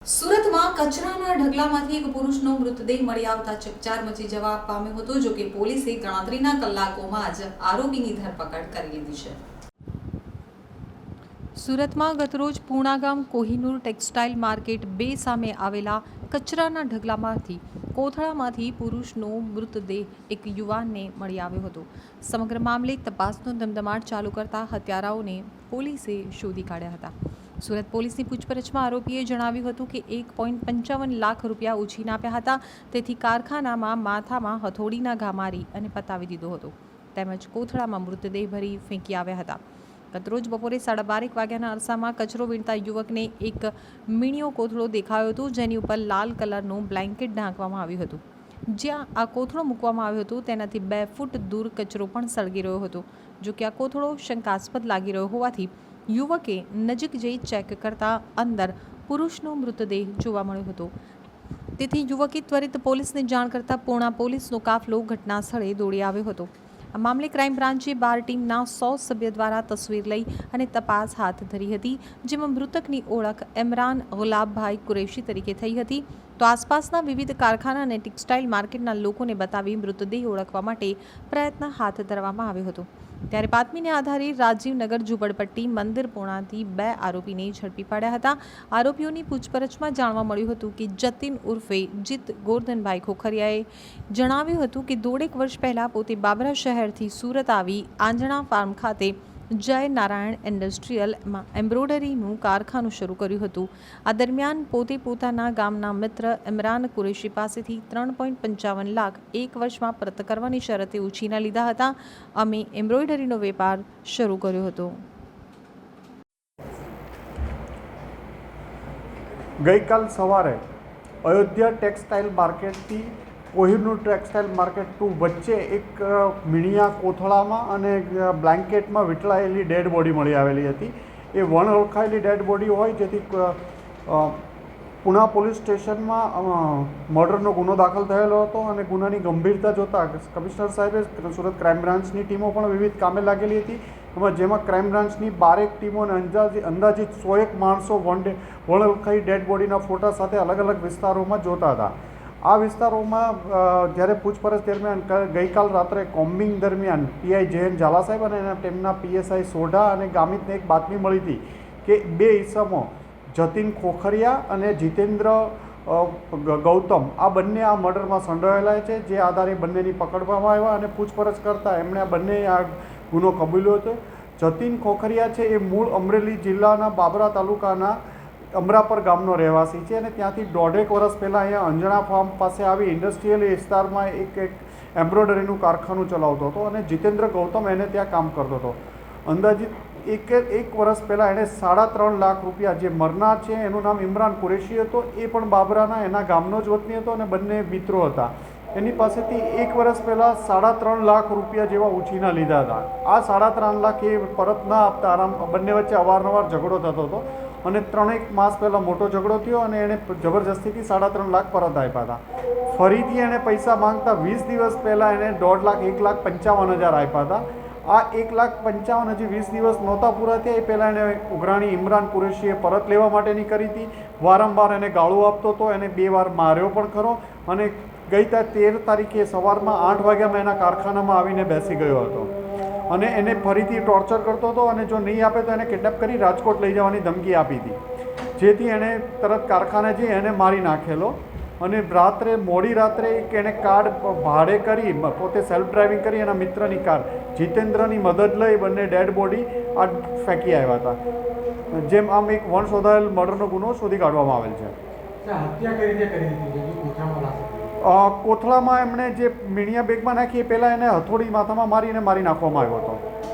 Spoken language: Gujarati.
સુરતમાં કચરાના ઢગલામાંથી એક પુરુષનો મૃતદેહ મળી આવતા ચકચાર મચી જવા પામ્યો હતો। જો કે પોલીસે ગણતરીના કલાકોમાં જ આરોપીની ધરપકડ કરી લીધી છે। સુરતમાં ગતરોજ પૂર્ણા ગામ કોહિનૂર ટેક્સટાઇલ માર્કેટ 2 સામે આવેલા કચરાના ઢગલામાંથી કોથળામાંથી પુરુષનો મૃતદેહ એક યુવાનને મળી આવ્યો હતો। સમગ્ર મામલે તપાસનો ધમધમાટ ચાલુ કરતા હત્યારાઓને પોલીસે શોધી કાઢ્યા હતા। સુરત પોલીસની પૂછપરછમાં આરોપીએ જણાવ્યું હતું કે 1.55 લાખ રૂપિયા ઉછીના આપ્યા હતા, તેથી કારખાનામાં માથામાં હથોડીના ઘા મારી અને પતાવી દીધો હતો, તેમજ કોથળામાં મૃતદેહ ભરી ફેંકી આવ્યા હતા। ગતરોજ બપોરે 12:30 વાગ્યાના અરસામાં કચરો વીણતા યુવકને એક મીણિયો કોથળો દેખાયો હતો, જેની ઉપર લાલ કલરનું બ્લેન્કેટ ઢાંકવામાં આવ્યું હતું। જ્યાં આ કોથળો મૂકવામાં આવ્યો હતો તેનાથી 2 ફૂટ દૂર કચરો પણ સળગી રહ્યો હતો। જો કે આ કોથળો શંકાસ્પદ લાગી રહ્યો હોવાથી યુવકે નજીક જઈ ચેક કરતા અંદર પુરુષનો મૃતદેહ જોવા મળ્યો હતો, તેથી યુવકે ત્વરિત પોલીસને જાણ કરતા પૂર્ણા પોલીસનો કાફલો ઘટના સ્થળે દોડી આવ્યો હતો। આ મામલે ક્રાઇમ બ્રાન્ચે 12 ટીમના 100 સભ્ય દ્વારા તસવીર લઈ અને તપાસ હાથ ધરી હતી, જેમાં મૃતકની ઓળખ ઇમરાન ગુલાબભાઈ કુરેશી તરીકે થઈ હતી। તો આસપાસના વિવિધ કારખાના અને ટેક્સટાઇલ માર્કેટના લોકોને બતાવી મૃતદેહ ઓળખવા માટે પ્રયત્ન હાથ ધરવામાં આવ્યો હતો। ત્યારે બાતમીને આધારે રાજીવનગર ઝૂંપડપટ્ટી મંદિરપોણાથી 2 આરોપીને ઝડપી પાડ્યા હતા। આરોપીઓની પૂછપરછમાં જાણવા મળ્યું હતું કે જતીન ઉર્ફે જીત ગોરધનભાઈ ખોખરિયાએ જણાવ્યું હતું કે 1.5 વર્ષ પહેલાં પોતે બાબરા શહેરથી સુરત આવી આંજણા ફાર્મ ખાતે જય નારાયણ ઇન્ડસ્ટ્રીયલમાં એમ્બ્રોઇડરીનું કારખાનું શરૂ કર્યું હતું। આ દરમિયાન પોતે પોતાના ગામના મિત્ર ઇમરાન કુરેશી પાસેથી 3.55 લાખ 1 વર્ષમાં પરત કરવાની શરતે ઉછીના લીધા હતા। અમે એમ્બ્રોઇડરીનો વેપાર શરૂ કર્યો હતો। ગઈકાલ સવારે અયોધ્યા ટેક્સટાઇલ માર્કેટથી કોહિનૂર ટેક્સટાઇલ માર્કેટ 2 વચ્ચે એક મીણિયા કોથળામાં અને બ્લેન્કેટમાં વીંટળાયેલી ડેડ બોડી મળી આવેલી હતી। એ વણઓળખાયેલી ડેડ બોડી હોય, જેથી પૂણા પોલીસ સ્ટેશનમાં મર્ડરનો ગુનો દાખલ થયેલો હતો અને ગુનાની ગંભીરતા જોતાં કમિશનર સાહેબે સુરત ક્રાઇમ બ્રાન્ચની ટીમો પણ વિવિધ કામે લાગેલી હતી, જેમાં ક્રાઇમ બ્રાન્ચની 12 ટીમોને અંદાજિત 101 માણસો વણઓળખાઈ ડેડ બોડીના ફોટા સાથે અલગ અલગ વિસ્તારોમાં જોતા હતા। આ વિસ્તારોમાં જ્યારે પૂછપરછ દરમિયાન ગઈકાલ રાત્રે કોમ્બિંગ દરમિયાન પીઆઈ જયંત ઝાલા સાહેબ અને તેમના પીએસઆઈ સોઢા અને ગામિતને એક બાતમી મળી હતી કે 2 ઈસમો જતીન ખોખરિયા અને જીતેન્દ્ર ગૌતમ આ બંને આ મર્ડરમાં સંડોવાયેલા છે, જે આધારે બંનેની પકડવામાં આવ્યા અને પૂછપરછ કરતાં એમણે આ બંને આ ગુનો કબૂલ્યો હતો। જતીન ખોખરિયા છે એ મૂળ અમરેલી જિલ્લાના બાબરા તાલુકાના અમરાપર ગામનો રહેવાસી છે અને ત્યાંથી 1.5 વર્ષ પહેલાં અહીંયા અંજણા ફાર્મ પાસે આવી ઇન્ડસ્ટ્રીયલ વિસ્તારમાં એક એમ્બ્રોઇડરીનું કારખાનું ચલાવતો હતો અને જીતેન્દ્ર ગૌતમ એને ત્યાં કામ કરતો હતો। અંદાજિત એક વર્ષ પહેલાં એણે 3.5 લાખ રૂપિયા, જે મરનાર છે એનું નામ ઇમરાન કુરેશી હતો, એ પણ બાબરાના એના ગામનો જ વતની હતો અને બંને મિત્રો હતા, એની પાસેથી 1 વર્ષ પહેલાં 3.5 લાખ રૂપિયા જેવા ઉછીના લીધા હતા। આ 3.5 લાખ એ પરત ના આપતા બંને વચ્ચે અવારનવાર ઝઘડો થતો હતો અને 3 માસ પહેલાં મોટો ઝઘડો થયો અને એણે જબરજસ્તીથી 3.5 લાખ પરત આપ્યા હતા। ફરીથી એણે પૈસા માંગતા 20 દિવસ પહેલાં એણે 1.5 લાખ 1,55,000 આપ્યા હતા। આ 1,55,000 હજી 20 દિવસ નહોતા પૂરા થયા એ પહેલાં એણે ઉઘરાણી ઇમરાન કુરેશીએ પરત લેવા માટેની કરી હતી। વારંવાર એને ગાળો આપતો હતો, એને 2 વાર માર્યો પણ ખરો અને ગઈ 13 તારીખે સવારમાં 8 વાગ્યામાં એના કારખાનામાં આવીને બેસી ગયો હતો અને એને ફરીથી ટોર્ચર કરતો હતો અને જો નહીં આપે તો એને કિડનેપ કરી રાજકોટ લઈ જવાની ધમકી આપી હતી, જેથી એણે તરત કારખાને જઈ એને મારી નાખેલો અને મોડી રાત્રે એણે કાર ભાડે કરી, પોતે સેલ્ફ ડ્રાઇવિંગ કરી એના મિત્રની કાર જીતેન્દ્રની મદદ લઈ બંને ડેડ બોડી આ ફેંકી આવ્યા હતા। જેમ આમ એક વણ શોધાયેલ મર્ડરનો ગુનો શોધી કાઢવામાં આવેલ છે। કોથળામાં એમણે જે મીણિયા બેગમાં નાખી એ પહેલાં એને હથોડી માથામાં મારીને મારી નાખવામાં આવ્યો હતો।